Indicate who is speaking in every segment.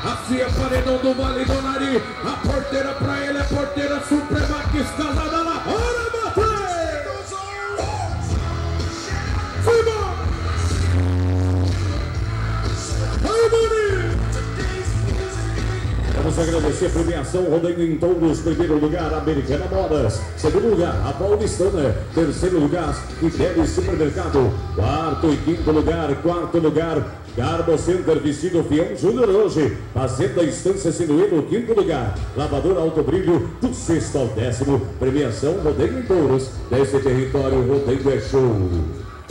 Speaker 1: Acia Paredão do Vale do Nari. A porteira pra ele é porteira Suprema que escalada lá. Ora,
Speaker 2: Vamos agradecer a premiação Rodeio em Touros. Primeiro lugar, Americana Modas. Segundo lugar, a Paulistana. Terceiro lugar, Idelis Supermercado. Quarto e quinto lugar, Garbo Center Vestido Fião Júnior hoje. Fazenda Estância Sinuelo, quinto lugar. Lavadora Alto Brilho, do sexto ao 10º. Premiação Rodeio em Touros. Desse território, Rodeio é show.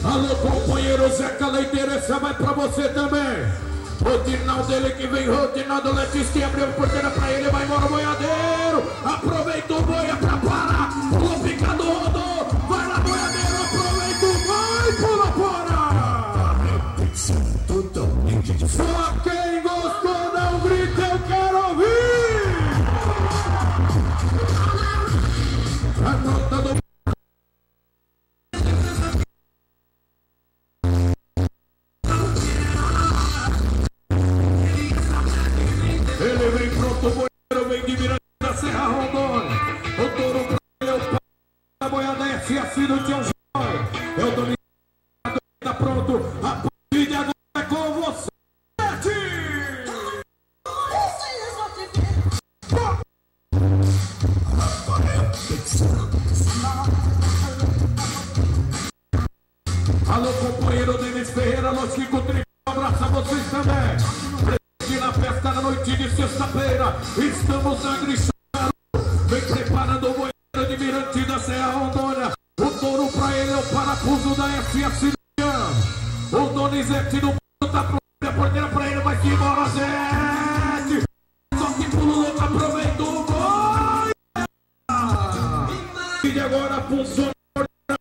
Speaker 1: Alô, companheiro Zeca Leiteiro, essa vai pra você também. Rodinal dele que vem, Rodinal do Letícia, que abriu a porteira pra ele, vai embora o boiadeiro. Aproveita o boia pra parar. O picado rodou, vai lá boiadeiro, aproveita o boi, pula fora.
Speaker 3: Totalmente diferente.
Speaker 1: Só quem gostou não grita, eu quero ouvir. A nota do o boiadeiro vem de Miranda da Serra Rondônia. O touro pra ele é o pai da boiada S, assim do Tio Jóia. É o dominador, tá pronto. A partir de agora é com você. Alô, companheiro Denis Ferreira, alô, Chico Trigo, um abraço a vocês também. Na festa da noite de sexta-feira, estamos na Grixara. Vem preparando o boiadeiro de Mirante da Serra Rondônia. O touro pra ele é o parafuso da SS. O Donizete do Mundo tá pronto. A porteira pra ele vai se embora, Zete. Só que pulo louco, aproveita o boi. E agora funciona a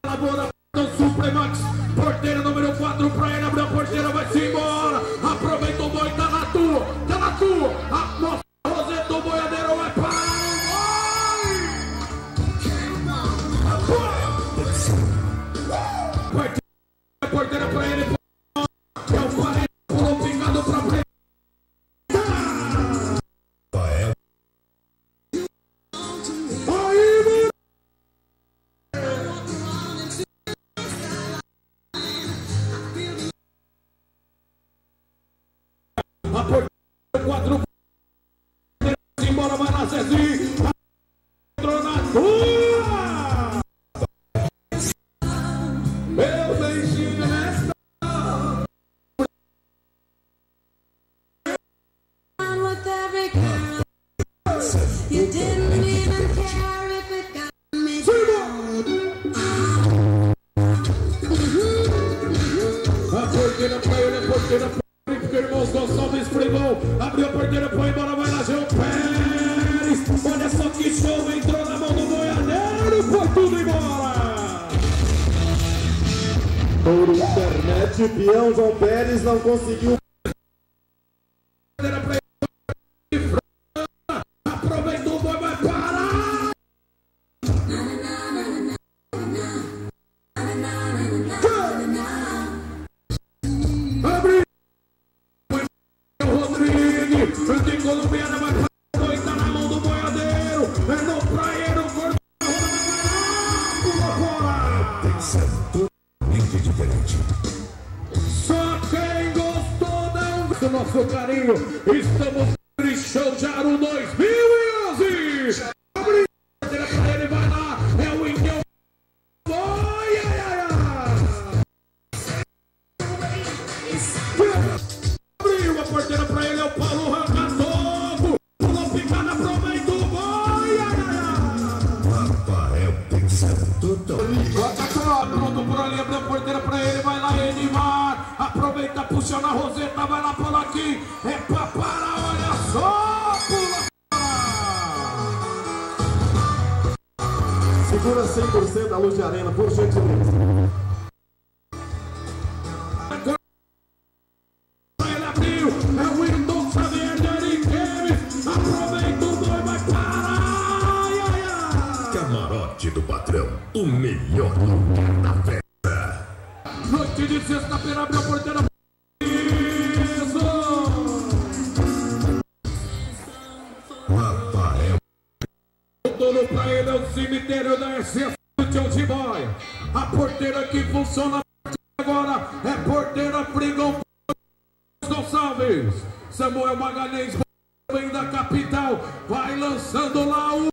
Speaker 1: lavoura do Supremax. Porteira número 4 pra ele, abriu a porteira, vai se embora. Aproveita o boi, tá na tua. A nossa Roseta do boiadeiro vai parar o boi. Porteira pra ele. É o parede, pulou pingado pra frente. A porteira 4, embora, vai lá, Zezinho. Entrou na tua. Meu beijinho nesta. A porteira pra ele, a porteira pra ele, porque irmãos Gonçalves Frigol abriu a porteira, foi embora, vai lá, Gil Pérez. Olha só que show, entrou na mão do boiadeiro, foi tudo embora.
Speaker 4: Por internet, o peão João Pérez não conseguiu.
Speaker 1: Aproveita o boi, vai parar. Abre. Rodrigues, de Colombiana, vai parar. O boi tá na mão do boiadeiro. É no praieiro, gordo. Pula fora.
Speaker 3: Tem que ser totalmente diferente.
Speaker 1: Só quem gostou do nosso carinho. Estamos no Show Jaro 2011. Abre a porteira pra ele, vai lá. É o Indião. Ai, ai, ai, ai. Abriu a porteira pra ele, é o Paulo Rancatoco. Pulou picada, aproveita o boi. Ai, ai, ai.
Speaker 3: Rafael tem que ser totalmente.
Speaker 1: Pronto por ali, abriu a porteira pra ele, vai lá, Edmar. Aproveita, puxa na Roseta, vai lá por aqui. É pra parar, olha só. Pula.
Speaker 4: Segura 100% da luz de arena, por gentileza.
Speaker 1: Ele abriu, é o Windon Xavier de Ariquemes. Aproveita o boi, vai parar. Ai, ai, ai.
Speaker 3: Camarote do Patrão, o melhor lugar da festa.
Speaker 1: Noite de sexta-feira, abriu a porteira. Isso. cemitério da SS de Altiboia. A porteira que funciona agora é porteira Frigão Gonçalves. Samuel Magalhães vem da capital, vai lançando lá o